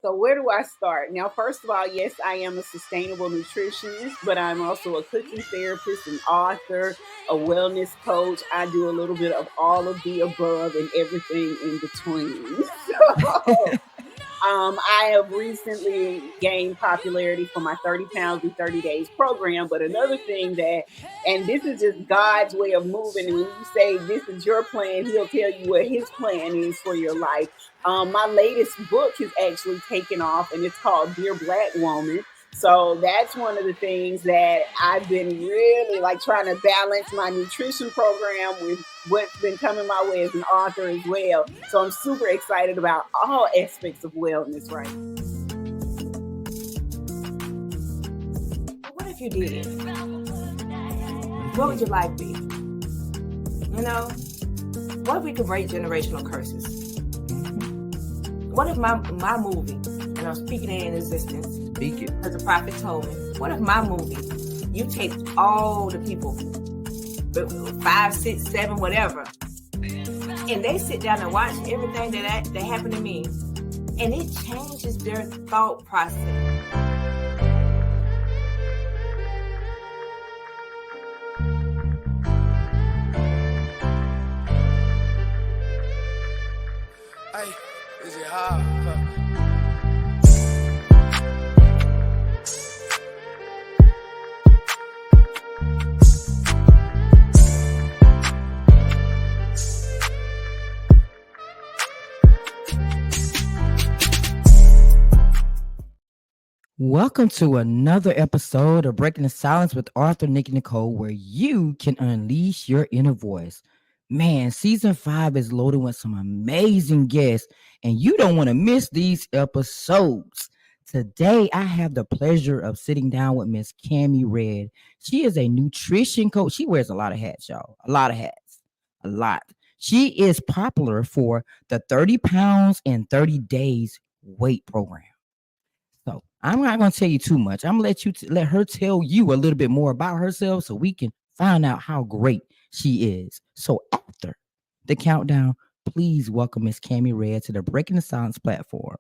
So where do I start? Now, first of all, yes, I am a sustainable nutritionist, but I'm also a cooking therapist, an author, a wellness coach. I do a little bit of all of the above and everything in between. So I have recently gained popularity for my 30 pounds in 30 days program. But another thing that, and this is just God's way of moving. And when you say this is your plan, He'll tell you what His plan is for your life. My latest book has actually taken off, and it's called Dear Black Woman. So that's one of the things that I've been really like trying to balance my nutrition program with what's been coming my way as an author as well. So I'm super excited about all aspects of wellness right now. What if you did it? What would your life be? You know, what if we could break generational curses? What if my movie, and I'm speaking it in existence, Speak it. as the prophet told me, what if my movie, you take all the people, 5, 6, 7, whatever, and they sit down and watch everything that happened to me, and it changes their thought process. Hey, is it hard? Welcome to another episode of Breaking the Silence with Arthur, Nick, and Nicole, where you can unleash your inner voice. Man, season 5 is loaded with some amazing guests, and you don't want to miss these episodes. Today, I have the pleasure of sitting down with Miss Cammie Red. She is a nutrition coach. She wears a lot of hats, y'all. A lot of hats. A lot. She is popular for the 30 pounds in 30 days weight program. So I'm not going to tell you too much. I'm going to let her tell you a little bit more about herself so we can find out how great she is. So after the countdown, please welcome Miss Cammie Red to the Breaking the Silence platform.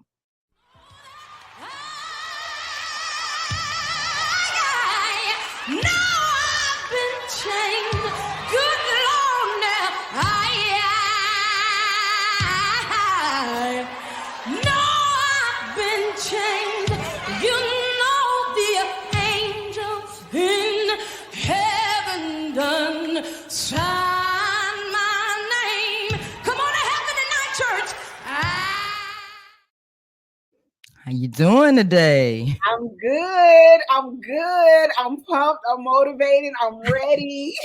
How you doing today? I'm good. I'm pumped. I'm motivated. I'm ready.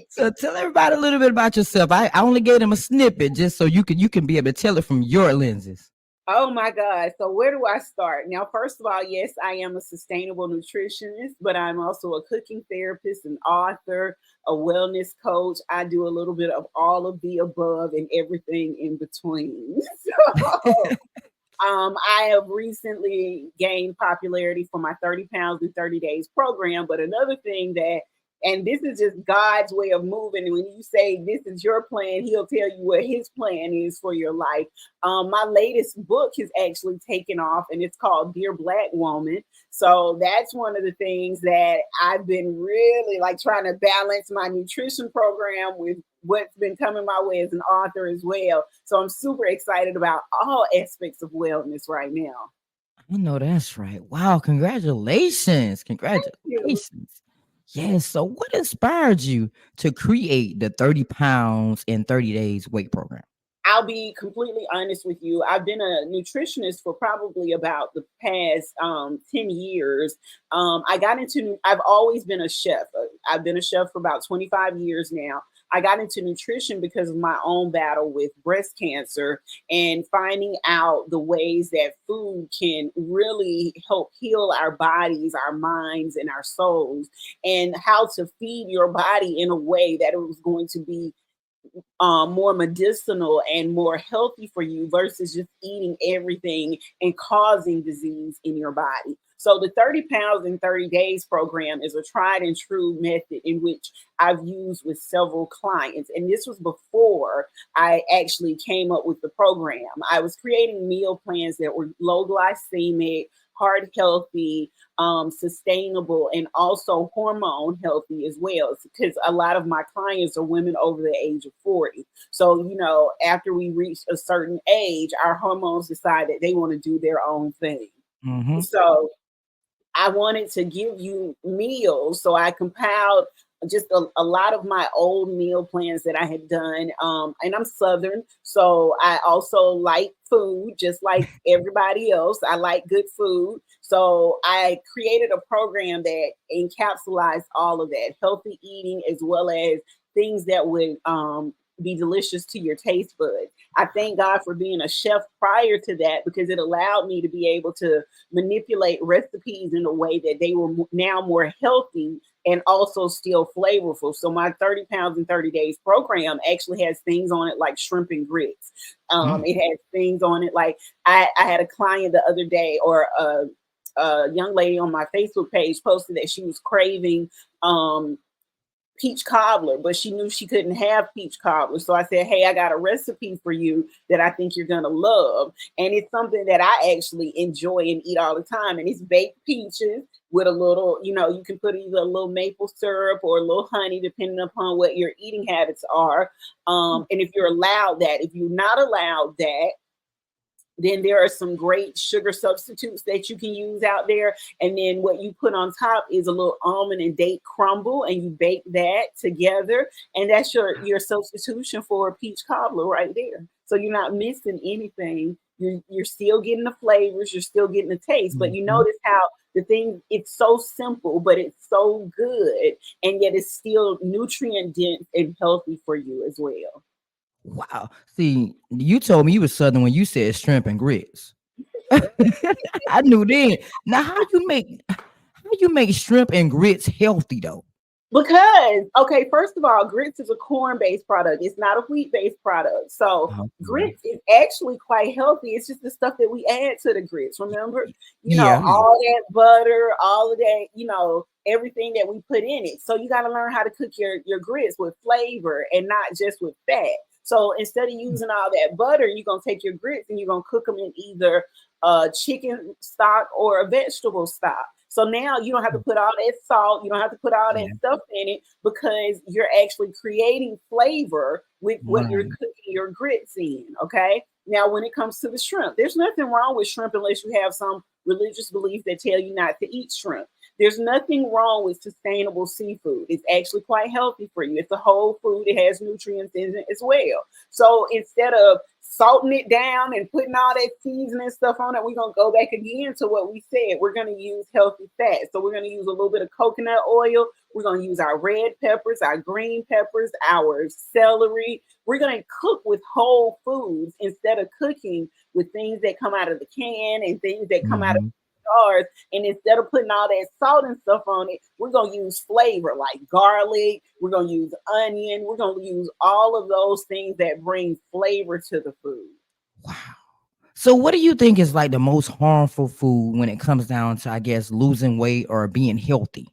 So tell everybody a little bit about yourself. I only gave them a snippet just so you can be able to tell it from your lenses. Oh my God. So where do I start? Now, first of all, yes, I am a sustainable nutritionist, but I'm also a cooking therapist, an author, a wellness coach. I do a little bit of all of the above and everything in between. So I have recently gained popularity for my 30 pounds in 30 days program. But another thing that, and this is just God's way of moving. When you say this is your plan, He'll tell you what His plan is for your life. My latest book has actually taken off, and it's called Dear Black Woman. So that's one of the things that I've been really like trying to balance my nutrition program with what's been coming my way as an author as well. So I'm super excited about all aspects of wellness right now. I know that's right. Wow, congratulations. Congratulations. Yes. So what inspired you to create the 30 pounds in 30 days weight program? I'll be completely honest with you. I've been a nutritionist for probably about the past 10 years. I've always been a chef. I've been a chef for about 25 years now. I got into nutrition because of my own battle with breast cancer and finding out the ways that food can really help heal our bodies, our minds, and our souls, and how to feed your body in a way that it was going to be more medicinal and more healthy for you versus just eating everything and causing disease in your body. So the 30 pounds in 30 days program is a tried and true method in which I've used with several clients. And this was before I actually came up with the program. I was creating meal plans that were low glycemic, heart healthy, sustainable, and also hormone healthy as well. Because a lot of my clients are women over the age of 40. So, after we reach a certain age, our hormones decide that they want to do their own thing. Mm-hmm. So I wanted to give you meals. So I compiled just a lot of my old meal plans that I had done. And I'm Southern, so I also like food, just like everybody else. I like good food. So I created a program that encapsulates all of that, healthy eating, as well as things that would be delicious to your taste buds. I thank God for being a chef prior to that, because it allowed me to be able to manipulate recipes in a way that they were now more healthy and also still flavorful. So my 30 pounds in 30 days program actually has things on it like shrimp and grits. It has things on it like I had a client the other day, or a young lady on my Facebook page posted that she was craving peach cobbler, but she knew she couldn't have peach cobbler. So I said, hey, I got a recipe for you that I think you're going to love. And it's something that I actually enjoy and eat all the time. And it's baked peaches with a little, you can put either a little maple syrup or a little honey, depending upon what your eating habits are. And if you're allowed that, if you're not allowed that, then there are some great sugar substitutes that you can use out there. And then what you put on top is a little almond and date crumble, and you bake that together. And that's your substitution for a peach cobbler right there. So you're not missing anything. You're still getting the flavors, you're still getting the taste, but you notice how the thing, it's so simple, but it's so good. And yet it's still nutrient dense and healthy for you as well. Wow. See, you told me you was Southern when you said shrimp and grits. I knew then. Now, how you make shrimp and grits healthy though? Because, okay, first of all, grits is a corn-based product. It's not a wheat-based product. So grits is actually quite healthy. It's just the stuff that we add to the grits. Remember, all that butter, all of that, everything that we put in it. So you got to learn how to cook your grits with flavor and not just with fat. So instead of using all that butter, you're going to take your grits and you're going to cook them in either chicken stock or a vegetable stock. So now you don't have to put all that salt. You don't have to put all that stuff in it, because you're actually creating flavor with what you're cooking your grits in. Okay. Now, when it comes to the shrimp, there's nothing wrong with shrimp unless you have some religious belief that tell you not to eat shrimp. There's nothing wrong with sustainable seafood. It's actually quite healthy for you. It's a whole food. It has nutrients in it as well. So instead of salting it down and putting all that seasoning stuff on it, we're going to go back again to what we said. We're going to use healthy fat. So we're going to use a little bit of coconut oil. We're going to use our red peppers, our green peppers, our celery. We're going to cook with whole foods instead of cooking with things that come out of the can and things that come out of jars. And instead of putting all that salt and stuff on it, we're going to use flavor like garlic. We're going to use onion. We're going to use all of those things that bring flavor to the food. Wow. So what do you think is like the most harmful food when it comes down to, I guess, losing weight or being healthy?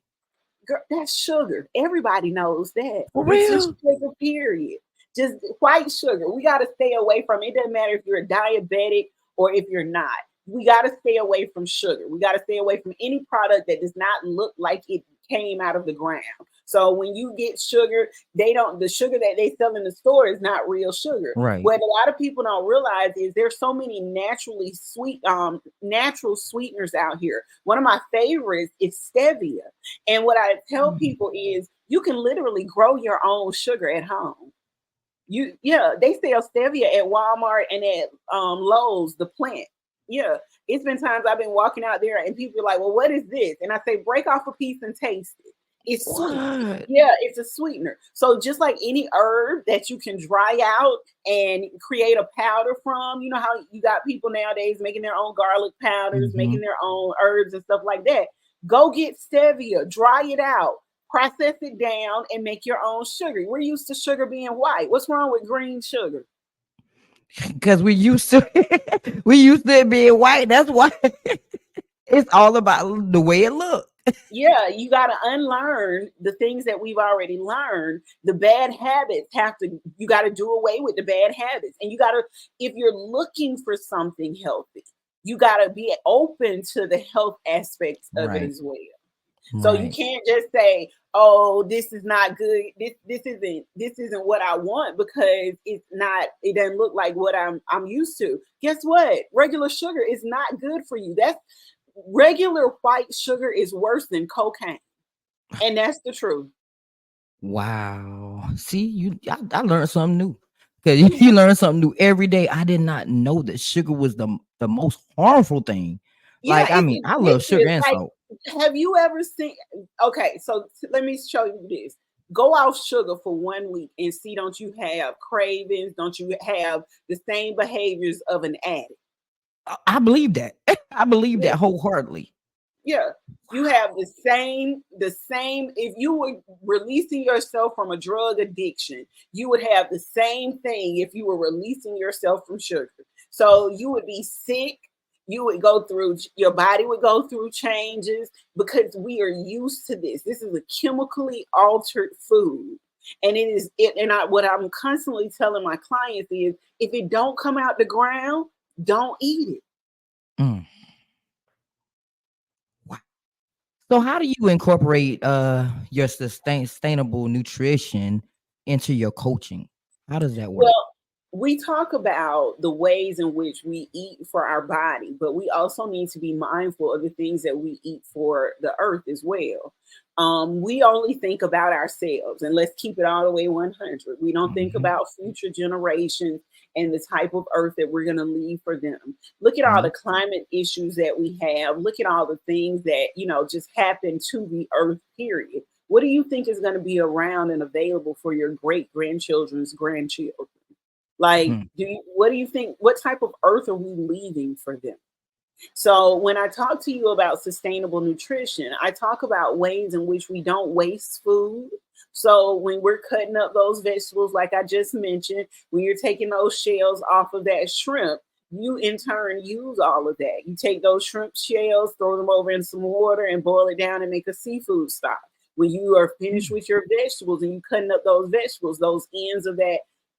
Girl, that's sugar. Everybody knows that. For real? It's just sugar, period. Just white sugar. We got to stay away from it. It doesn't matter if you're a diabetic or if you're not. We got to stay away from sugar. We got to stay away from any product that does not look like it came out of the ground. So when you get sugar, the sugar that they sell in the store is not real sugar. Right. What a lot of people don't realize is there's so many naturally sweet, natural sweeteners out here. One of my favorites is stevia. And what I tell people is you can literally grow your own sugar at home. They sell stevia at Walmart and at Lowe's, the plant. Yeah, it's been times I've been walking out there and people are like, well, what is this? And I say, break off a piece and taste it. It's sweet. Yeah, it's a sweetener. So just like any herb that you can dry out and create a powder from, you know how you got people nowadays making their own garlic powders, making their own herbs and stuff like that. Go get stevia, dry it out, process it down, and make your own sugar. We're used to sugar being white. What's wrong with green sugar? Because we used to it being white. That's why. It's all about the way it looks. Yeah, you got to unlearn the things that we've already learned. The bad habits you got to do away with the bad habits. And you got to, if you're looking for something healthy, you got to be open to the health aspects of it Right. as well. So you Right. can't just say, "Oh, this is not good. This isn't what I want," because it doesn't look like what I'm used to. Guess what? Regular sugar is not good for you. That's regular white sugar is worse than cocaine. And that's the truth. Wow. See, I learned something new. Because you learn something new every day. I did not know that sugar was the most harmful thing. Yeah, Like, I it's mean, I love sugar addictive. and Like, salt. have you ever seen? Okay, so let me show you this. Go off sugar for 1 week and see, don't you have cravings? Don't you have the same behaviors of an addict? I believe that. I believe Yeah. that wholeheartedly. Yeah. You have the same. If you were releasing yourself from a drug addiction, you would have the same thing if you were releasing yourself from sugar. So you would be sick. Your body would go through changes because we are used to this. This is a chemically altered food. And what I'm constantly telling my clients is, if it don't come out the ground, don't eat it. Mm. Wow. So how do you incorporate your sustainable nutrition into your coaching? How does that work? Well, we talk about the ways in which we eat for our body, but we also need to be mindful of the things that we eat for the earth as well. We only think about ourselves, and let's keep it all the way 100. We don't think Mhm. about future generations and the type of earth that we're going to leave for them. Look at all No. the climate issues that we have. Look at all the things that, just happen to the earth, period. What do you think is going to be around and available for your great grandchildren's grandchildren? Like, Hmm. what do you think? What type of earth are we leaving for them? So when I talk to you about sustainable nutrition, I talk about ways in which we don't waste food. So when we're cutting up those vegetables, like I just mentioned, when you're taking those shells off of that shrimp, you in turn use all of that. You take those shrimp shells, throw them over in some water and boil it down and make a seafood stock. When you are finished with your vegetables and you cutting up those vegetables, those ends of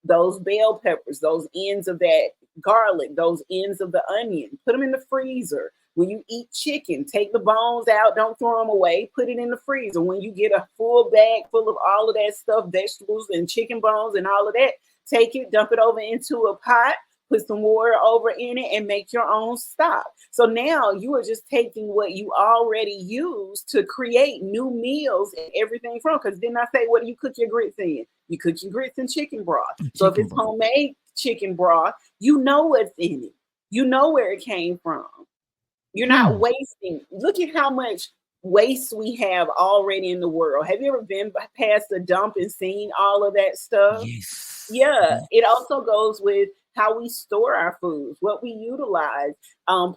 those bell peppers, those ends of that garlic, those ends of the onion, put them in the freezer. When you eat chicken, take the bones out, don't throw them away, put it in the freezer. When you get a full bag full of all of that stuff, vegetables and chicken bones and all of that, take it, dump it over into a pot, put some water over in it, and make your own stock. So now you are just taking what you already use to create new meals and everything from. Because didn't I say, what do you cook your grits in? You cook your grits in chicken broth. So if Chicken it's broth. homemade chicken broth, you know what's in it. You know where it came from. You're not Hmm. wasting. Look at how much waste we have already in the world. Have you ever been past the dump and seen all of that stuff? Yes. Yeah, Yes. it also goes with how we store our foods, what we utilize.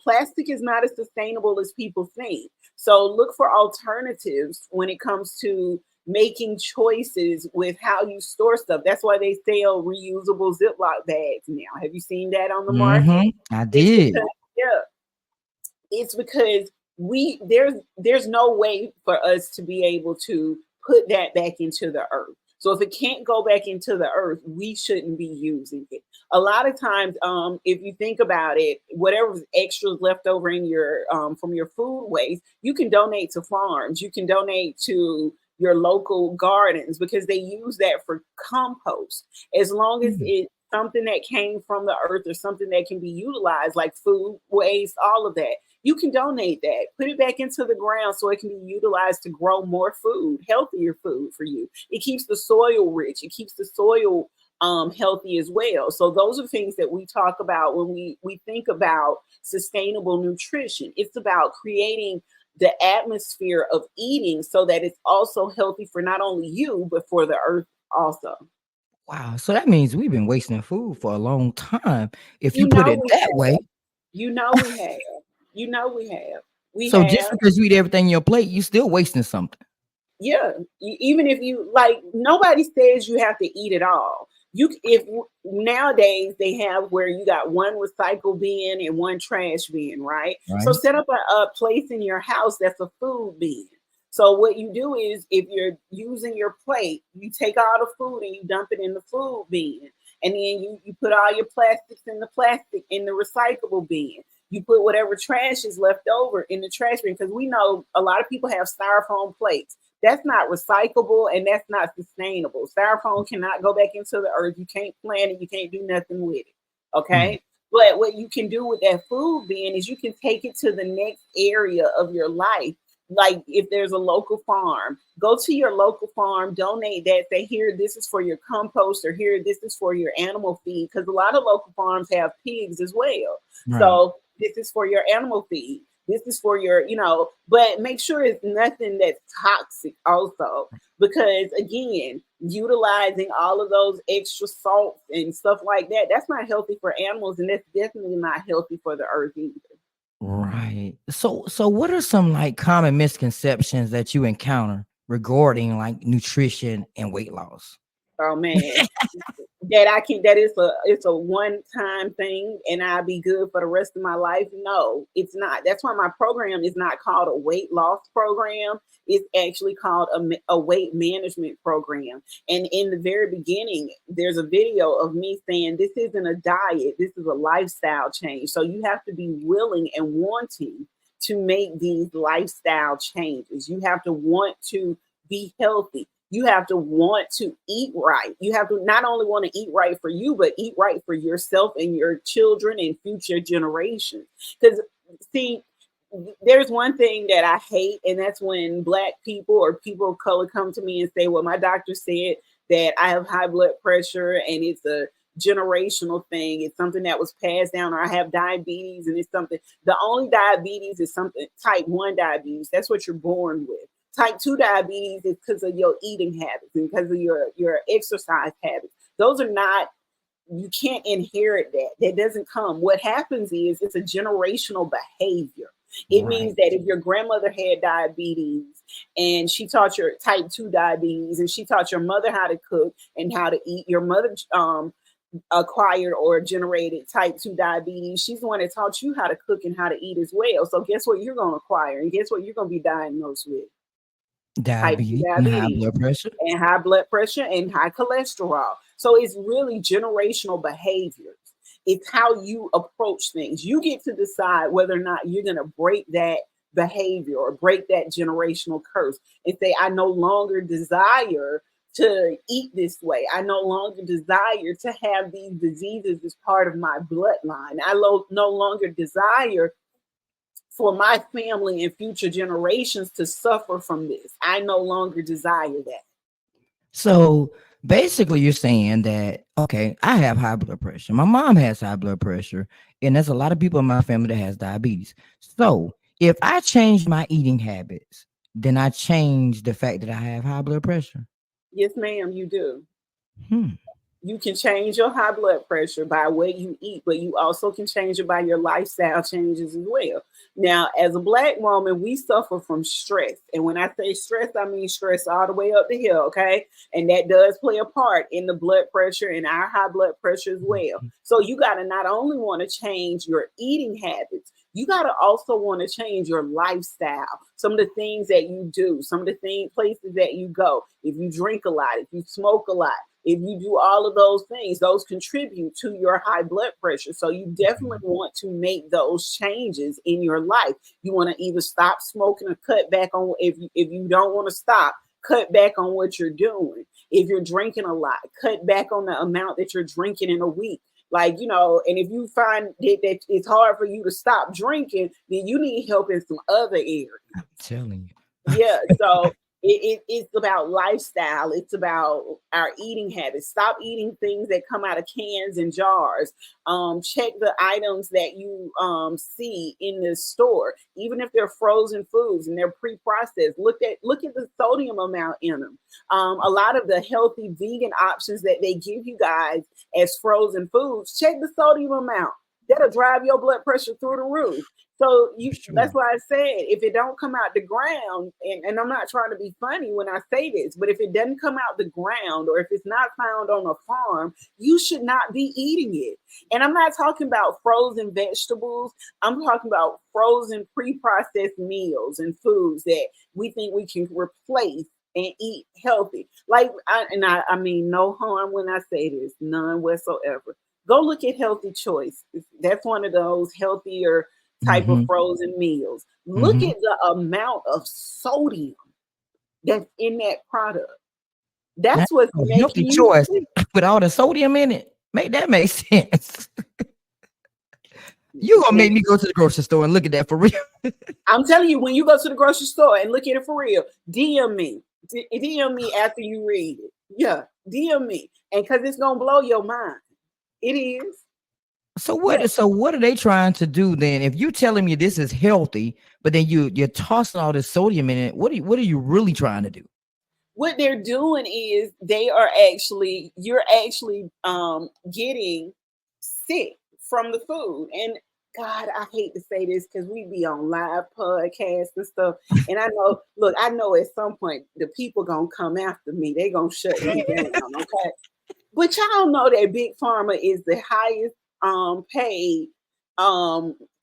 Plastic is not as sustainable as people think. So look for alternatives when it comes to making choices with how you store stuff. That's why they sell reusable Ziploc bags now. Have you seen that on the market? I It's did. because, yeah, it's because there's no way for us to be able to put that back into the earth. So if it can't go back into the earth, we shouldn't be using it. A lot of times, if you think about it, whatever's extras left over in your from your food waste, you can donate to farms. You can donate to your local gardens because they use that for compost. As long as Hmm. it's something that came from the earth or something that can be utilized, like food waste, all of that, you can donate that, put it back into the ground so it can be utilized to grow more food, healthier food for you. It keeps the soil rich, it keeps the soil healthy as well. So those are things that we talk about when we think about sustainable nutrition. It's about creating the atmosphere of eating so that it's also healthy for not only you but for the earth also. Wow. So that means we've been wasting food for a long time. If you You put know it we that way. have. You know we have. You know we have. We So just have. because you eat everything in your plate, you still wasting something. Yeah, even if you like, nobody says you have to eat it all. if nowadays they have where you got one recycle bin and one trash bin, right? So Right. set up a place in your house that's a food bin. So what you do is, if you're using your plate, you take all the food and you dump it in the food bin, and then you put all your plastics in the recyclable bin. You put whatever trash is left over in the trash bin, because we know a lot of people have styrofoam plates. That's not recyclable and that's not sustainable. Styrofoam cannot go back into the earth. You can't plant it. You can't do nothing with it. Mm. Okay. But what you can do with that food bin is you can take it to the next area of your life. Like if there's a local farm, go to your local farm, donate that. Say, here, this is for your compost, or here, this is for your animal feed. Because a lot of local farms have pigs as well. Right. So this is for your animal feed. This is for your, but make sure it's nothing that's toxic also. Because again, utilizing all of those extra salts and stuff like that, that's not healthy for animals, and that's definitely not healthy for the earth either. Right. So what are some like common misconceptions that you encounter regarding like nutrition and weight loss? Oh man. That it's a one-time thing and I'll be good for the rest of my life. No, it's not. That's why my program is not called a weight loss program. It's actually called a weight management program. And in the very beginning, there's a video of me saying this isn't a diet, this is a lifestyle change. So you have to be willing and wanting to make these lifestyle changes. You have to want to be healthy. You have to want to eat right. You have to not only want to eat right for you, but eat right for yourself and your children and future generations. Because, see, there's one thing that I hate, and that's when Black people or people of color come to me and say, well, my doctor said that I have high blood pressure and it's a generational thing. It's something that was passed down, or I have diabetes and it's something. The only diabetes is something type 1 diabetes. That's what you're born with. Type 2 diabetes is because of your eating habits and because of your exercise habits. Those are not, you can't inherit that. That doesn't come. What happens is it's a generational behavior. It means Right. that if your grandmother had diabetes and she taught your type 2 diabetes and she taught your mother how to cook and how to eat, your mother acquired or generated type 2 diabetes. She's the one that taught you how to cook and how to eat as well. So guess what you're going to acquire, and guess what you're going to be diagnosed with? Type 2 Diabetes and high diabetes blood pressure. and high blood pressure and high cholesterol. So it's really generational behaviors. It's how you approach things. You get to decide whether or not you're going to break that behavior or break that generational curse and say, I no longer desire to eat this way. I no longer desire to have these diseases as part of my bloodline. I no longer desire for my family and future generations to suffer from this. I no longer desire that. So basically, you're saying that, okay, I have high blood pressure. My mom has high blood pressure, and there's a lot of people in my family that has diabetes. So if I change my eating habits, then I change the fact that I have high blood pressure. Yes, ma'am, you do. Hmm. You can change your high blood pressure by what you eat, but you also can change it by your lifestyle changes as well. Now, as a Black woman, we suffer from stress. And when I say stress, I mean stress all the way up the hill, okay? And that does play a part in the blood pressure and our high blood pressure as well. So you got to not only want to change your eating habits, you got to also want to change your lifestyle. Some of the things that you do, some of the places that you go. If you drink a lot, if you smoke a lot, if you do all of those things, those contribute to your high blood pressure. So you definitely want to make those changes in your life. You want to either stop smoking or cut back on, if you don't want to stop, cut back on what you're doing. If you're drinking a lot, cut back on the amount that you're drinking in a week. Like, and if you find that it's hard for you to stop drinking, then you need help in some other areas. I'm telling you. Yeah, so it's about lifestyle. It's about our eating habits. Stop eating things that come out of cans and jars. Check the items that you see in the store, even if they're frozen foods and they're pre-processed. Look at the sodium amount in them. A lot of the healthy vegan options that they give you guys as frozen foods, check the sodium amount. that'll drive your blood pressure through the roof. So that's Sure. why I said if it don't come out the ground, and I'm not trying to be funny when I say this, but if it doesn't come out the ground or if it's not found on a farm, you should not be eating it. And I'm not talking about frozen vegetables. I'm talking about frozen pre-processed meals and foods that we think we can replace and eat healthy. Like I mean no harm when I say this, none whatsoever. Go look at Healthy Choice. That's one of those healthier type of Mm-hmm. frozen meals. Look Mm-hmm. at the amount of sodium that's in that product. That's That's what's a healthy making you choice sick. with all the sodium in it. Make sense. You gonna And make me go to the grocery store and look at that for real? I'm telling you, when you go to the grocery store and look at it for real, DM me. DM me after you read it. Yeah, DM me. And because it's going to blow your mind. It is. So Yeah. what are they trying to do then? If you're telling me this is healthy, but then you're tossing all this sodium in it, what are you really trying to do? What they're doing is you're actually getting sick from the food. And God, I hate to say this because we be on live podcasts and stuff. And I know at some point the people gonna come after me. They gonna shut me down. Okay. But y'all know that Big Pharma is the highest paid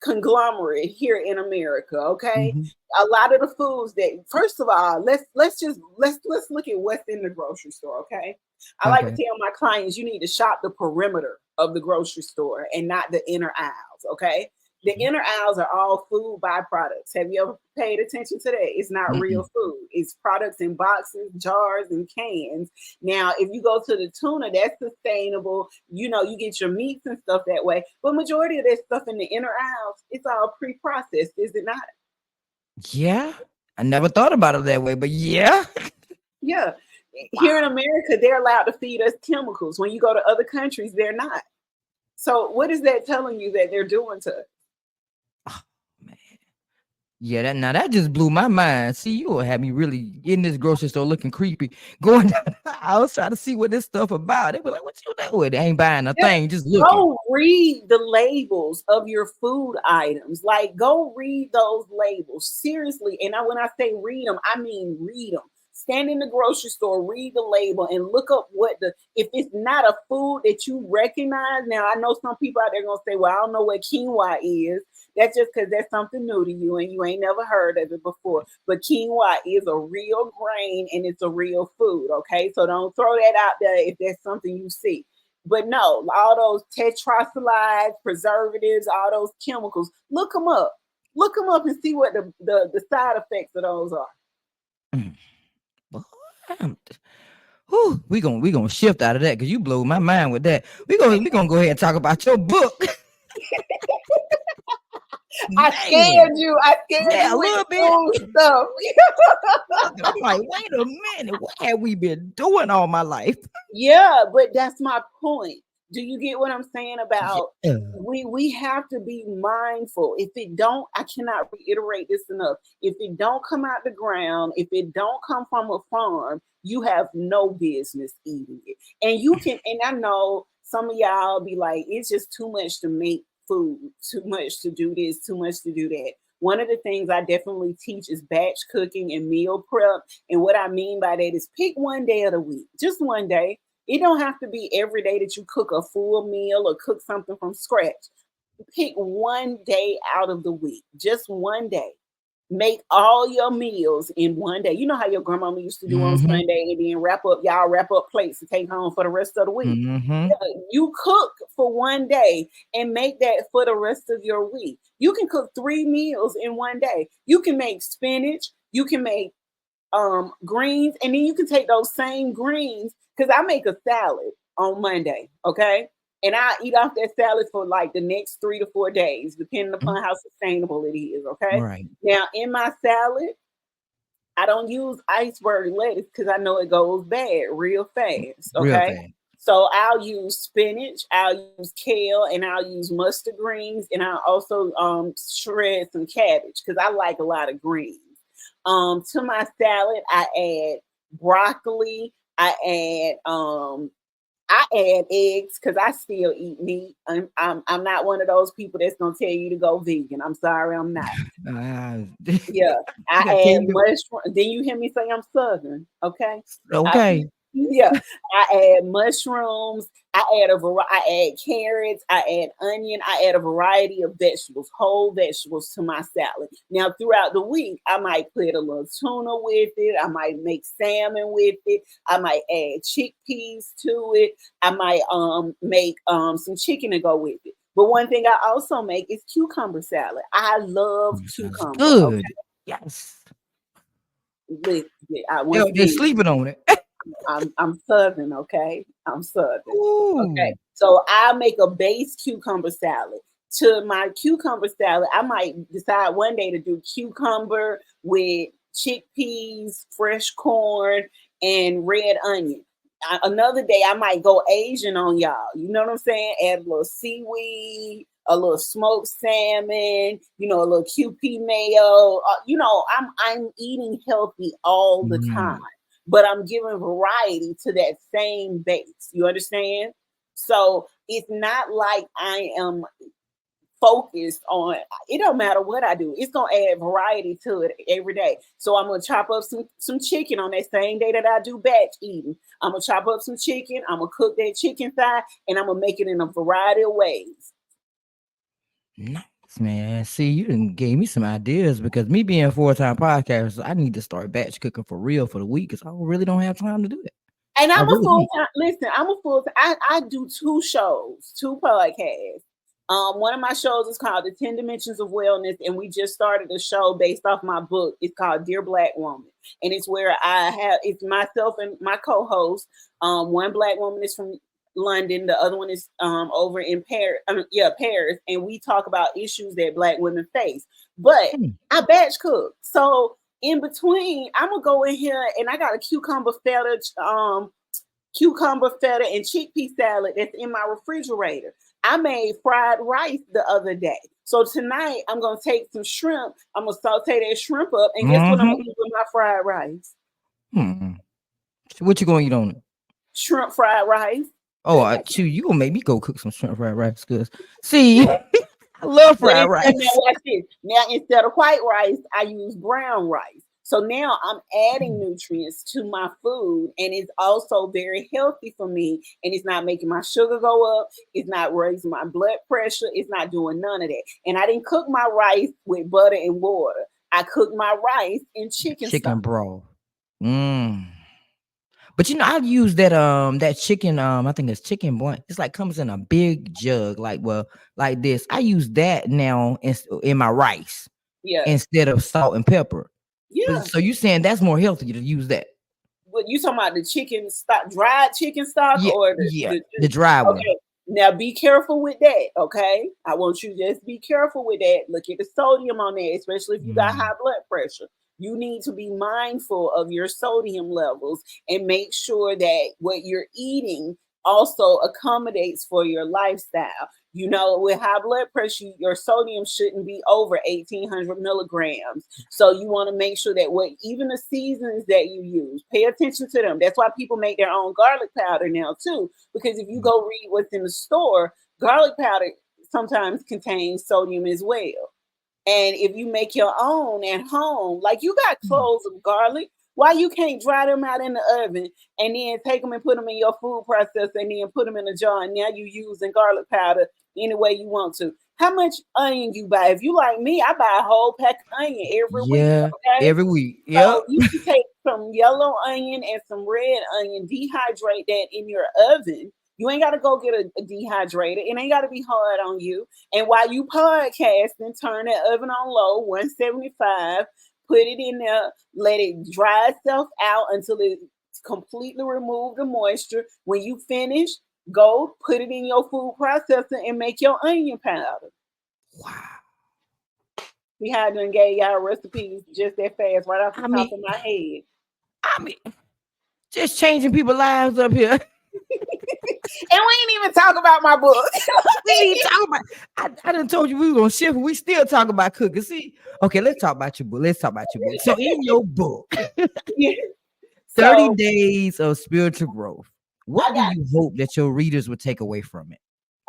conglomerate here in America. Okay, Mhm. a lot of the foods that, first of all, let's look at what's in the grocery store. Okay, I like to Okay. tell my clients you need to shop the perimeter of the grocery store and not the inner aisles. Okay, the Mhm. inner aisles are all food byproducts. Have you ever paid attention to that? It's not real Mm-mm. food. It's products in boxes, jars, and cans. Now, if you go to the tuna, that's sustainable. You get your meats and stuff that way. But majority of that stuff in the inner aisles, it's all pre-processed, is it not? Yeah, I never thought about it that way, but yeah. Yeah. Here in Wow. America, they're allowed to feed us chemicals. When you go to other countries, they're not. So what is that telling you that they're doing to us? Oh, man. Yeah, that just blew my mind. See, you will have me really in this grocery store looking creepy, going down the aisle trying to see what this stuff about. They be like, "What you doing?" They ain't buying a Yeah. thing, just looking. Go read the labels of your food items. Like, go read those labels seriously. And when I say read them, I mean read them. Stand in the grocery store, read the label, and look up if it's not a food that you recognize. Now, I know some people out there gonna say, "Well, I don't know what quinoa is." That's just because that's something new to you and you ain't never heard of it before. But quinoa is a real grain and it's a real food. Okay, so don't throw that out there if that's something you see. But no, all those tetracyllides, preservatives, all those chemicals, look them up. Look them up and see what the side effects of those are. Mm. Boy, we gonna shift out of that because you blew my mind with that. We gonna go ahead and talk about your book. I Man, scared you. I scared yeah, you a with the little bit. food stuff. I'm like, wait a minute, what have we been doing all my life? Yeah, but that's my point. Do you get what I'm saying about Yeah. we have to be mindful. If it don't, I cannot reiterate this enough. If it don't come out the ground, if it don't come from a farm, you have no business eating it. And I know some of y'all be like, it's just too much to make food, too much to do this, too much to do that. One of the things I definitely teach is batch cooking and meal prep. And what I mean by that is pick one day of the week, just one day. It don't have to be every day that you cook a full meal or cook something from scratch. Pick one day out of the week, just one day. Make all your meals in one day. You know how your grandmama used to do on Mm-hmm. Sunday and then wrap up plates to take home for the rest of the week. Mm-hmm. Yeah, you cook for one day and make that for the rest of your week. You can cook 3 meals in one day. You can make spinach, you can make greens, and then you can take those same greens because I make a salad on Monday, okay? And I eat off that salad for like the next 3 to 4 days, depending upon how sustainable it is, okay? Right. Now, in my salad, I don't use iceberg lettuce because I know it goes bad real fast, Real okay? fast. So I'll use spinach, I'll use kale, and I'll use mustard greens, and I'll also shred some cabbage because I like a lot of greens. To my salad, I add broccoli, I add eggs because I still eat meat. I'm not one of those people that's gonna tell you to go vegan. I'm sorry, I'm not. Yeah, I add mushroom. Then you hear me say I'm Southern, okay? Okay. Yeah, I add mushrooms. I add carrots. I add onion. I add a variety of vegetables, whole vegetables to my salad. Now, throughout the week, I might put a little tuna with it. I might make salmon with it. I might add chickpeas to it. I might make some chicken to go with it. But one thing I also make is cucumber salad. I love cucumber. Good. Okay? Yes. They're sleeping on it. I'm Southern, okay? I'm Southern. Ooh. Okay. So I make a base cucumber salad. To my cucumber salad, I might decide one day to do cucumber with chickpeas, fresh corn, and red onion. Another day, I might go Asian on y'all. You know what I'm saying? Add a little seaweed, a little smoked salmon, a little QP mayo. I'm eating healthy all the time, but I'm giving variety to that same base. You understand? So it's not like I am focused on, it don't matter what I do. It's gonna add variety to it every day. So I'm gonna chop up some chicken on that same day that I do batch eating. I'm gonna chop up some chicken, I'm gonna cook that chicken thigh, and I'm gonna make it in a variety of ways. Nice, man. See, you done gave me some ideas because me being a full-time podcaster, I need to start batch cooking for real for the week because I really don't have time to do that. And I'm a full-time, listen, I do 2 shows, 2 podcasts. One of my shows is called The 10 Dimensions of Wellness, and we just started a show based off my book. It's called Dear Black Woman, and it's where it's myself and my co-host. One Black woman is from London, the other one is over in Paris. Paris, and we talk about issues that Black women face. But I batch cook, so in between, I'm gonna go in here and I got a cucumber feta and chickpea salad that's in my refrigerator. I made fried rice the other day. So tonight I'm gonna take some shrimp. I'm gonna saute that shrimp up, and guess what I'm gonna eat with my fried rice? What you gonna eat on it? Shrimp fried rice. Oh, you gonna make me go cook some shrimp fried rice? Cause see, I love fried rice. Now watch this. Now instead of white rice, I use brown rice. So now I'm adding nutrients to my food, and it's also very healthy for me. And it's not making my sugar go up. It's not raising my blood pressure. It's not doing none of that. And I didn't cook my rice with butter and water. I cooked my rice in chicken broth. But I use that chicken. I think it's chicken blunt. It's like comes in a big jug, like this. I use that now in my rice. Yeah. Instead of salt and pepper. Yeah. So you saying that's more healthy to use that? What you talking about? The chicken stock, dried chicken stock, or the dry one? Okay. Now be careful with that. Okay, I want you to just be careful with that. Look at the sodium on there, especially if you got high blood pressure. You need to be mindful of your sodium levels and make sure that what you're eating also accommodates for your lifestyle. With high blood pressure, your sodium shouldn't be over 1,800 milligrams. So you want to make sure that even the seasons that you use, pay attention to them. That's why people make their own garlic powder now too, because if you go read what's in the store, garlic powder sometimes contains sodium as well. And if you make your own at home, like you got cloves of garlic, why you can't dry them out in the oven and then take them and put them in your food processor and then put them in a jar, and now you using garlic powder any way you want to? How much onion you buy? If you like me, I buy a whole pack of onion every week. Okay? Every week. So you can take some yellow onion and some red onion, dehydrate that in your oven. You ain't got to go get a dehydrator. It ain't got to be hard on you. And while you podcasting, turn that oven on low, 175. Put it in there, let it dry itself out until it completely remove the moisture. When you finish, go put it in your food processor and make your onion powder. Wow. See how I done gave y'all recipes just that fast right off the top of my head. I mean, just changing people's lives up here. And we ain't even talk about my book. We ain't talk about. I done told you we were gonna shift. We still talk about cooking. See, okay, let's talk about your book. So in your book, 30 days of spiritual growth. What do you hope that your readers would take away from it?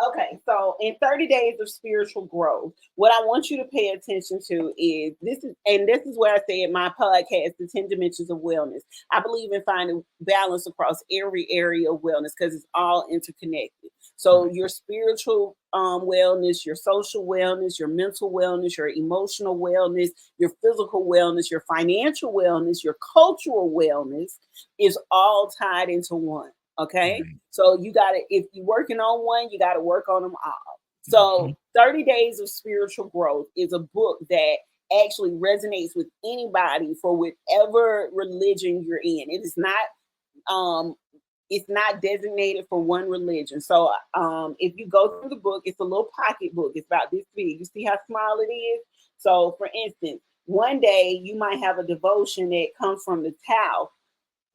Okay, so in 30 days of spiritual growth, what I want you to pay attention to is this is where I say in my podcast, the 10 dimensions of wellness. I believe in finding balance across every area of wellness because it's all interconnected. So your spiritual wellness, your social wellness, your mental wellness, your emotional wellness, your physical wellness, your financial wellness, your cultural wellness is all tied into one. Okay. Right. So you got to, if you're working on one, you got to work on them all. So 30 Days of Spiritual Growth is a book that actually resonates with anybody for whatever religion you're in. It's not designated for one religion. So if you go through the book, it's a little pocket book. It's about this big. You see how small it is? So for instance, one day you might have a devotion that comes from the Tao,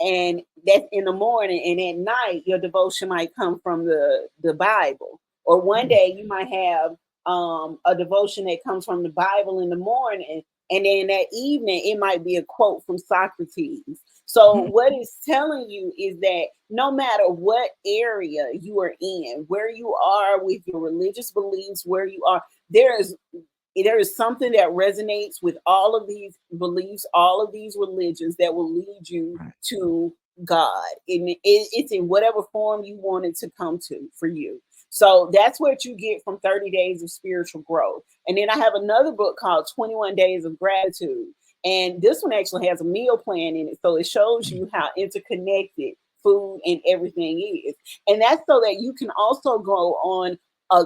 and that's in the morning, and at night your devotion might come from the Bible. Or one day you might have a devotion that comes from the Bible in the morning, and then that evening it might be a quote from Socrates. So what it's telling you is that no matter what area you are in, where you are with your religious beliefs, where you are, there is something that resonates with all of these beliefs, all of these religions that will lead you to God. And it's in whatever form you want it to come to for you. So that's what you get from 30 Days of Spiritual Growth. And then I have another book called 21 Days of Gratitude. And this one actually has a meal plan in it. So it shows you how interconnected food and everything is. And that's so that you can also go on a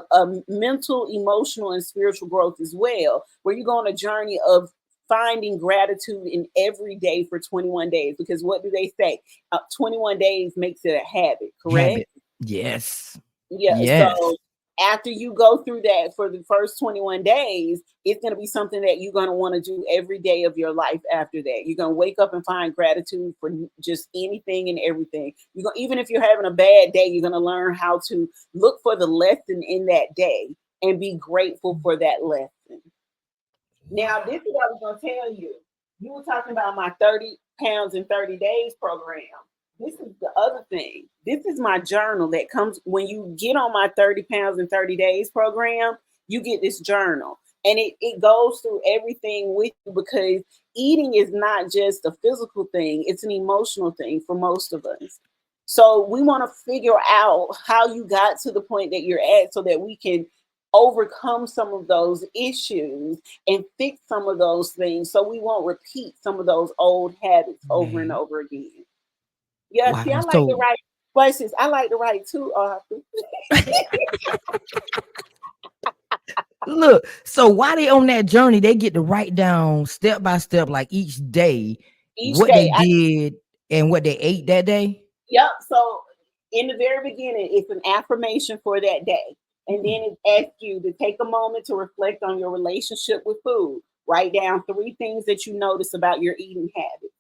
mental, emotional, and spiritual growth as well, where you go on a journey of finding gratitude in every day for 21 days. Because what do they say? 21 days makes it a habit, correct? Habit. Yes. Yeah. Yes. So after you go through that for the first 21 days, it's going to be something that you're going to want to do every day of your life after that. You're going to wake up and find gratitude for just anything and everything. Even if you're having a bad day, you're going to learn how to look for the lesson in that day and be grateful for that lesson. Now, this is what I was going to tell you. You were talking about my 30 pounds in 30 days program. This is the other thing. This is my journal that comes when you get on my 30 pounds in 30 days program. You get this journal, and it goes through everything with you, because eating is not just a physical thing. It's an emotional thing for most of us. So we want to figure out how you got to the point that you're at so that we can overcome some of those issues and fix some of those things so we won't repeat some of those old habits over and over again. Yeah, Wow. see, I like to write places. I like to write too, Arthur. Look, so while they on that journey, they get to write down step by step, like each day, what they did and what they ate that day. Yep. So in the very beginning, it's an affirmation for that day. And then it asks you to take a moment to reflect on your relationship with food. Write down 3 things that you notice about your eating habits.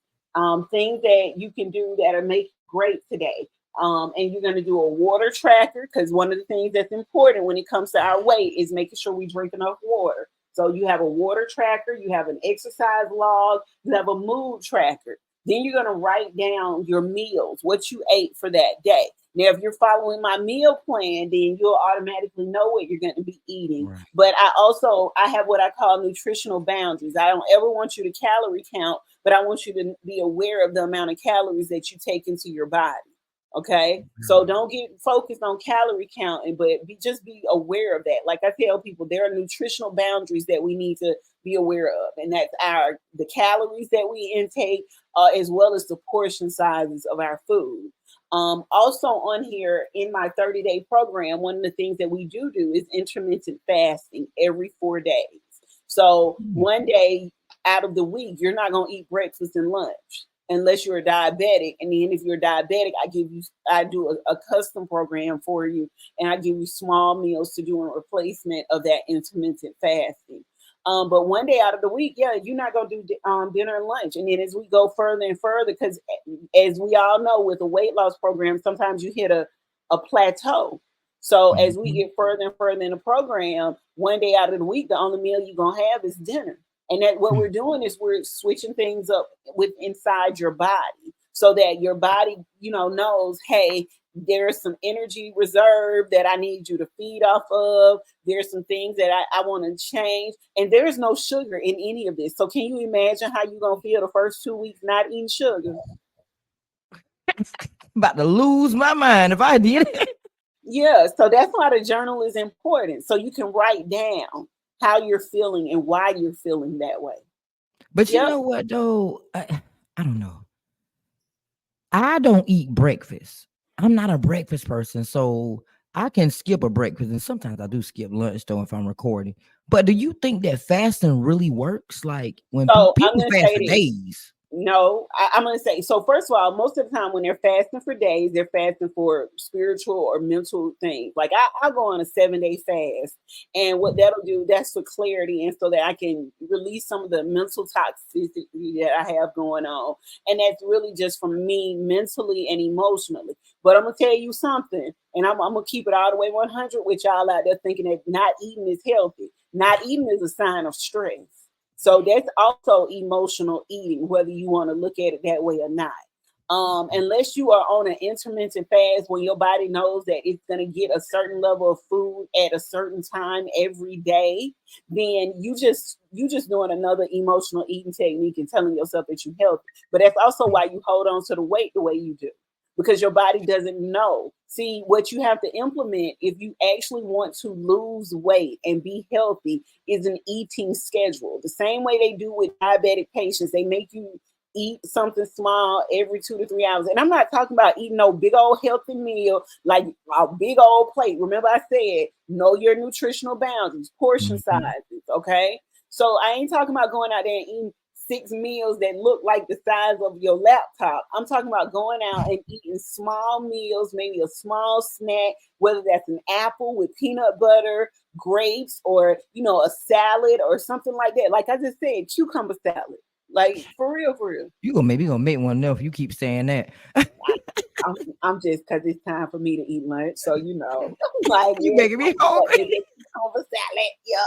Things that you can do that are make great today. And you're going to do a water tracker, because one of the things that's important when it comes to our weight is making sure we drink enough water. So you have a water tracker, you have an exercise log, you have a mood tracker. Then you're going to write down your meals, what you ate for that day. Now, if you're following my meal plan, then you'll automatically know what you're going to be eating. Right. But I have what I call nutritional boundaries. I don't ever want you to calorie count, but I want you to be aware of the amount of calories that you take into your body. Okay. Mm-hmm. So don't get focused on calorie counting, but just be aware of that. Like I tell people, there are nutritional boundaries that we need to be aware of. And that's the calories that we intake, as well as the portion sizes of our food. Also on here in my 30-day program, one of the things that we do is intermittent fasting every 4 days. So one day out of the week, you're not going to eat breakfast and lunch unless you're a diabetic. And then if you're diabetic, I do a custom program for you, and I give you small meals to do in replacement of that intermittent fasting. But one day out of the week, you're not going to do dinner and lunch. And then as we go further and further, because as we all know, with a weight loss program, sometimes you hit a plateau. So as we get further and further in the program, one day out of the week, the only meal you're going to have is dinner. And that what we're doing is we're switching things up inside your body so that your body, knows, hey, There's some energy reserve that I need you to feed off of. There's some things that I want to change. And there's no sugar in any of this. So can you imagine how you're going to feel the first 2 weeks not eating sugar? About to lose my mind if I did it. Yeah, so that's why the journal is important. So you can write down how you're feeling and why you're feeling that way. But you Yep. know what though? I don't know. I don't eat breakfast. I'm not a breakfast person, so I can skip a breakfast, and sometimes I do skip lunch though if I'm recording. But do you think that fasting really works? Like when So I'm people going to fast say for this. days? No, I'm going to say, so first of all, most of the time when they're fasting for days, they're fasting for spiritual or mental things. Like I'll go on a 7-day fast, and what that'll do, that's for clarity, and so that I can release some of the mental toxicity that I have going on. And that's really just from me mentally and emotionally. But I'm going to tell you something, and I'm going to keep it all the way 100 with y'all out there thinking that not eating is healthy. Not eating is a sign of stress. So that's also emotional eating, whether you want to look at it that way or not. Unless you are on an intermittent fast when your body knows that it's going to get a certain level of food at a certain time every day, then you just doing another emotional eating technique and telling yourself that you're healthy. But that's also why you hold on to the weight the way you do, because your body doesn't know. See, what you have to implement if you actually want to lose weight and be healthy is an eating schedule. The same way they do with diabetic patients, they make you eat something small every 2 to 3 hours. And I'm not talking about eating no big old healthy meal, like a big old plate. Remember I said, know your nutritional boundaries, portion sizes, okay? So I ain't talking about going out there and eating 6 meals that look like the size of your laptop. I'm talking about going out and eating small meals, maybe a small snack, whether that's an apple with peanut butter, grapes, or a salad or something like that. Like I just said, cucumber salad. Like for real, for real. You gonna make one now if you keep saying that. I'm just because it's time for me to eat lunch, so like You making me hungry. Cucumber salad, yeah.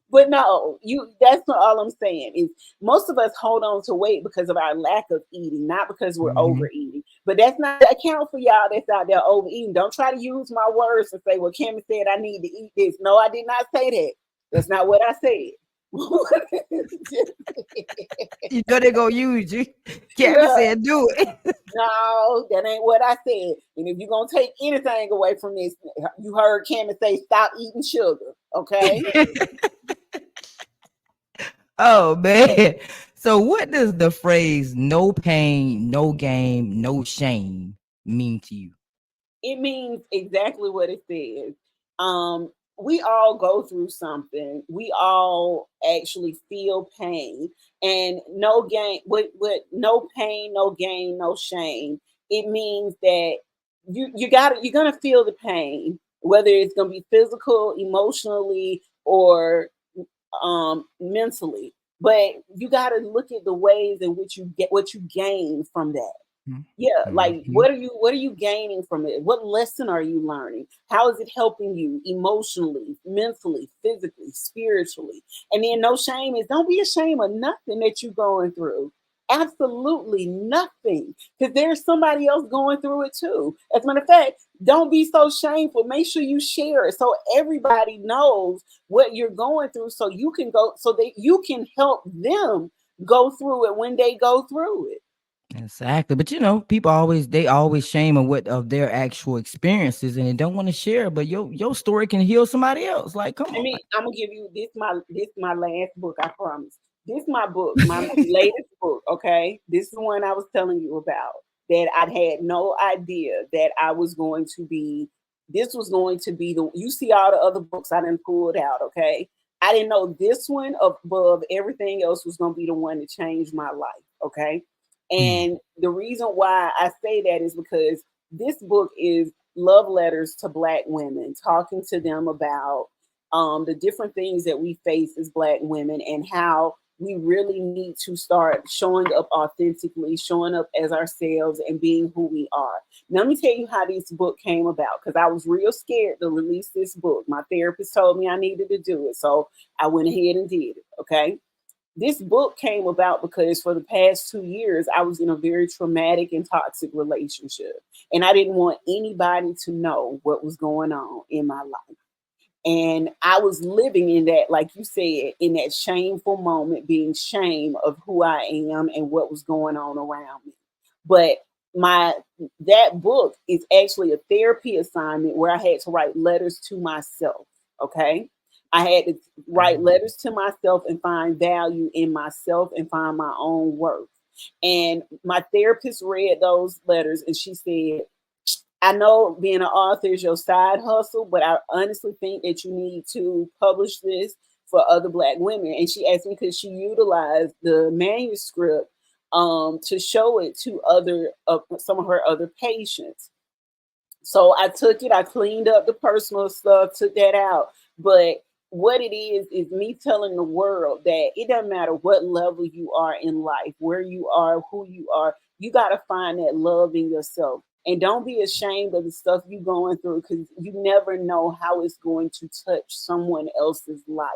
But no, that's not all I'm saying. Is most of us hold on to weight because of our lack of eating, not because we're overeating. But that's not the account for y'all that's out there overeating. Don't try to use my words and say, well, Kimmy said I need to eat this. No, I did not say that. That's not what I said. You know they're gonna use you. Kevin said do it. No, that ain't what I said. And if you're gonna take anything away from this, you heard Cameron say stop eating sugar. Okay. Oh man. So what does the phrase no pain, no gain, no shame mean to you? It means exactly what it says. We all go through something. We all actually feel pain, and no gain with no pain, no gain, no shame. It means that you're gonna feel the pain, whether it's gonna be physical, emotionally, or mentally. But you got to look at the ways in which you get what you gain from that. Yeah, like what are you gaining from it? What lesson are you learning? How is it helping you emotionally, mentally, physically, spiritually? And then no shame is don't be ashamed of nothing that you're going through. Absolutely nothing. Because there's somebody else going through it too. As a matter of fact, don't be so shameful. Make sure you share it so everybody knows what you're going through, so you can go, so that you can help them go through it when they go through it. Exactly. But people always shame of their actual experiences and they don't want to share. But your story can heal somebody else. Like, come on. I'm gonna give you this my last book, I promise. This my book, my latest book, okay? This is the one I was telling you about that I had no idea that this was going to be you see all the other books I done pulled out, okay? I didn't know this one above everything else was gonna be the one to change my life, okay? And the reason why I say that is because this book is love letters to Black women, talking to them about the different things that we face as Black women and how we really need to start showing up authentically, showing up as ourselves and being who we are. Now, let me tell you how this book came about, because I was real scared to release this book. My therapist told me I needed to do it, so I went ahead and did it, okay? This book came about because for the past 2 years, I was in a very traumatic and toxic relationship. And I didn't want anybody to know what was going on in my life. And I was living in that, like you said, in that shameful moment, being shame of who I am and what was going on around me. But my that book is actually a therapy assignment where I had to write letters to myself. Okay. I had to write letters to myself and find value in myself and find my own worth. And my therapist read those letters and she said, I know being an author is your side hustle, but I honestly think that you need to publish this for other Black women. And she asked me could she utilize the manuscript to show it to other some of her other patients. So I took it, I cleaned up the personal stuff, took that out. But what it is me telling the world that it doesn't matter what level you are in life, where you are, who you got to find that love in yourself. And don't be ashamed of the stuff you're going through because you never know how it's going to touch someone else's life.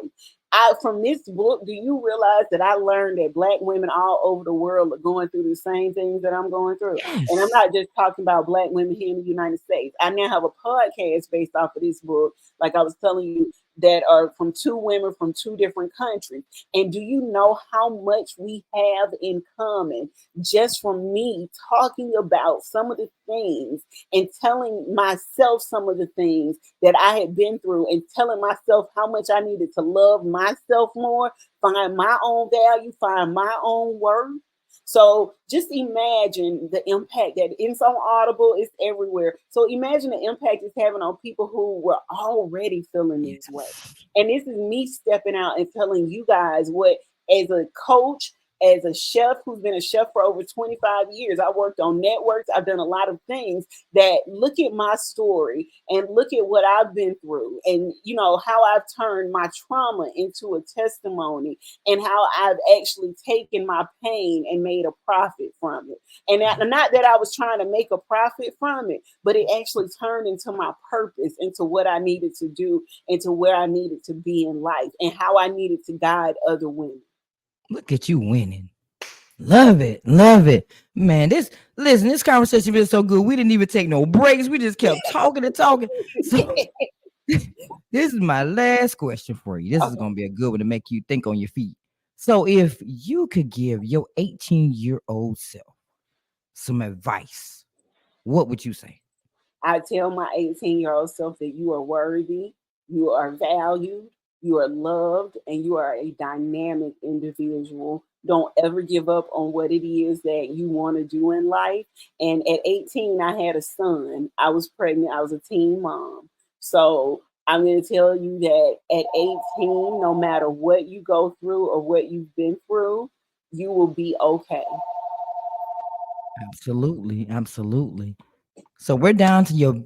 From this book, do you realize that I learned that Black women all over the world are going through the same things that I'm going through? And I'm Yes. not just talking about Black women here in the United States. I now have a podcast based off of this book, like I was telling you, that are from two women from two different countries. And do you know how much we have in common just from me talking about some of the things and telling myself some of the things that I had been through and telling myself how much I needed to love myself more, find my own value, find my own worth. So just imagine the impact that it's on Audible, it's everywhere. So imagine the impact it's having on people who were already feeling this way. Yes. And this is me stepping out and telling you guys what, as a coach, as a chef who's been a chef for over 25 years, I worked on networks. I've done a lot of things that look at my story and look at what I've been through and, you know, how I've turned my trauma into a testimony and how I've actually taken my pain and made a profit from it. And not that I was trying to make a profit from it, but it actually turned into my purpose, into what I needed to do, into where I needed to be in life and how I needed to guide other women. Look at you winning. Love it. Love it. Man, this conversation been so good. We didn't even take no breaks. We just kept talking and talking. So this is my last question for you. This is Okay. gonna be a good one to make you think on your feet. So if you could give your 18-year-old self some advice, what would you say? I tell my 18-year-old self that you are worthy, you are valued, you are loved, and you are a dynamic individual. Don't ever give up on what it is that you want to do in life. And at 18, I had a son. I was pregnant. I was a teen mom. So I'm going to tell you that at 18, no matter what you go through or what you've been through, you will be okay. Absolutely, absolutely. So we're down to your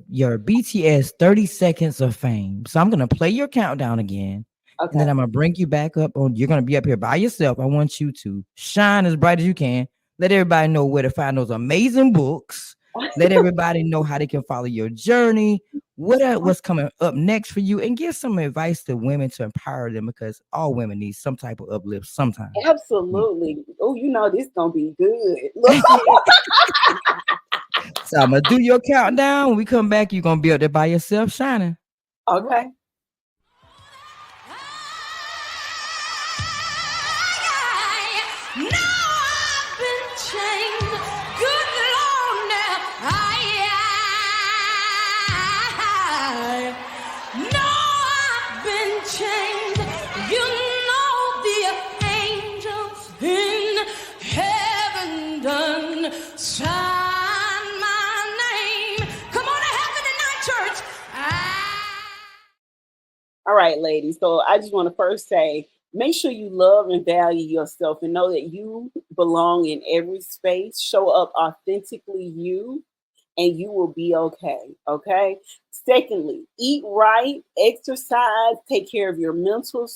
BTS 30 seconds of fame. So I'm gonna play your countdown again, and then Okay. I'm gonna bring you back up on. You're gonna be up here by yourself. I want you to shine as bright as you can. Let everybody know where to find those amazing books. Let everybody know how they can follow your journey. What's coming up next for you, and give some advice to women to empower them because all women need some type of uplift sometime. Absolutely. Oh, you know this gonna be good. So I'm gonna do your countdown. When we come back, you're gonna be up there by yourself shining. All right. Okay. Sign my name. Come on and help me tonight, church. All right, ladies. So I just want to first say, make sure you love and value yourself and know that you belong in every space. Show up authentically you, and you will be okay. Okay. Secondly, eat right, exercise, take care of your mental,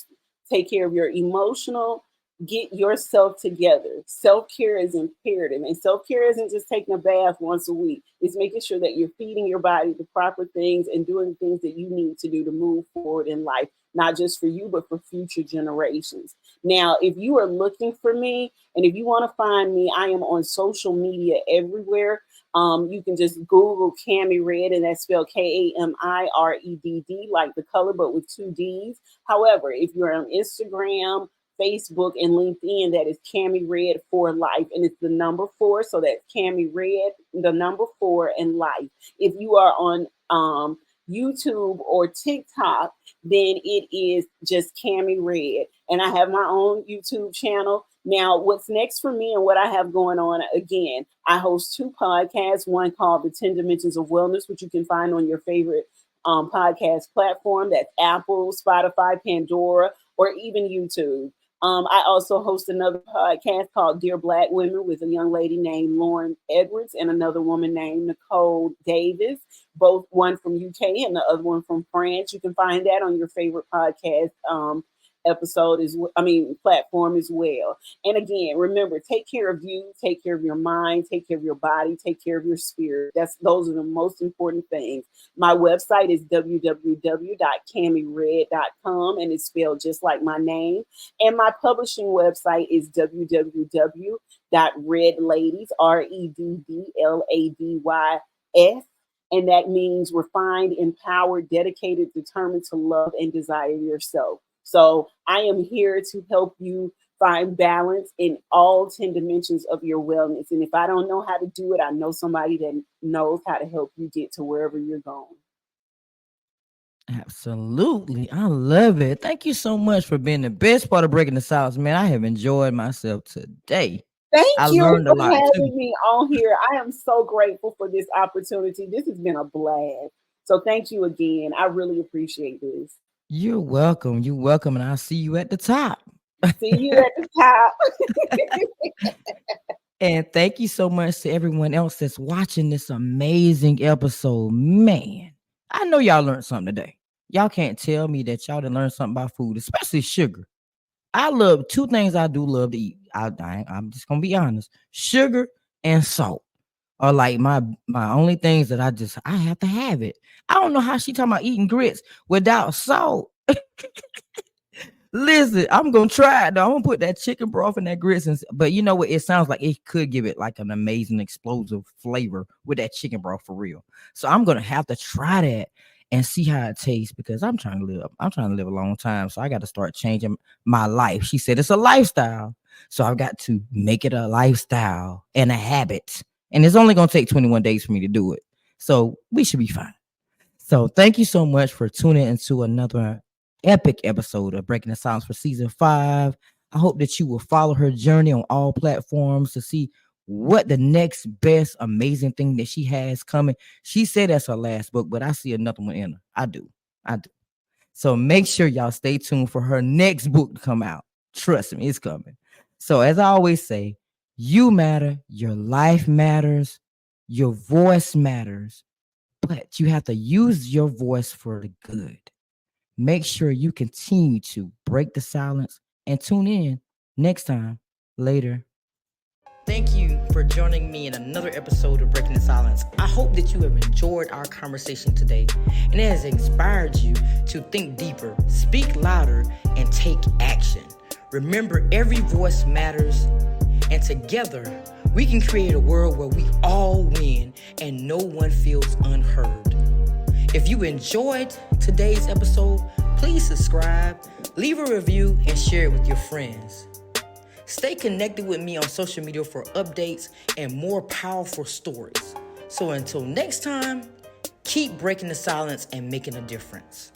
take care of your emotional, get yourself together. Self-care is imperative. And self-care isn't just taking a bath once a week. It's making sure that you're feeding your body the proper things and doing things that you need to do to move forward in life, not just for you, but for future generations. Now, if you are looking for me and if you want to find me, I am on social media everywhere. You can just Google Cami Red, and that's spelled Kamiredd, like the color, but with two D's. However, if you're on Instagram, Facebook, and LinkedIn, that is Cami Red for Life, and it's the number 4. So that's Cami Red, the number 4, and Life. If you are on YouTube or TikTok, then it is just Cami Red. And I have my own YouTube channel. Now, what's next for me and what I have going on, again, I host 2 podcasts, one called The 10 Dimensions of Wellness, which you can find on your favorite podcast platform. That's Apple, Spotify, Pandora, or even YouTube. I also host another podcast called Dear Black Women with a young lady named Lauren Edwards and another woman named Nicole Davis, both one from UK and the other one from France. You can find that on your favorite podcast platform as well. And again, remember, take care of you, take care of your mind, take care of your body, take care of your spirit. Those are the most important things. My website is www.camired.com, and it's spelled just like my name. And my publishing website is www.reddladies, REDDLADYS. And that means refined, empowered, dedicated, determined to love and desire yourself. So I am here to help you find balance in all 10 dimensions of your wellness. And if I don't know how to do it, I know somebody that knows how to help you get to wherever you're going. Absolutely. I love it. Thank you so much for being the best part of Breaking the Silence, man. I have enjoyed myself today. Thank I you learned a for lot having too. me on here. I am so grateful for this opportunity. This has been a blast. So thank you again. I really appreciate this. You're welcome. You're welcome. And I'll see you at the top. See you at the top. And thank you so much to everyone else that's watching this amazing episode. Man, I know y'all learned something today. Y'all can't tell me that y'all didn't learn something about food, especially sugar. I love 2 things I do love to eat. I'm just gonna be honest. Sugar and salt are like my only things that I have to have it. I don't know how she talking about eating grits without salt. Listen, I'm gonna try it though. I'm gonna put that chicken broth in that grits, but you know what? It sounds like it could give it like an amazing explosive flavor with that chicken broth for real. So I'm gonna have to try that and see how it tastes because I'm trying to live a long time. So I got to start changing my life. She said it's a lifestyle. So I've got to make it a lifestyle and a habit. And it's only gonna take 21 days for me to do it. So we should be fine. So thank you so much for tuning into another epic episode of Breaking the Silence for season 5. I hope that you will follow her journey on all platforms to see what the next best amazing thing that she has coming. She said that's her last book, but I see another one in her. I do. So make sure y'all stay tuned for her next book to come out. Trust me, it's coming. So as I always say, you matter, your life matters, your voice matters, but you have to use your voice for the good. Make sure you continue to break the silence and tune in next time. Later. Thank you for joining me in another episode of Breaking the Silence. I hope that you have enjoyed our conversation today and it has inspired you to think deeper, speak louder, and take action. Remember, every voice matters, and together we can create a world where we all win and no one feels unheard. If you enjoyed today's episode, please subscribe, leave a review, and share it with your friends. Stay connected with me on social media for updates and more powerful stories. So until next time, keep breaking the silence and making a difference.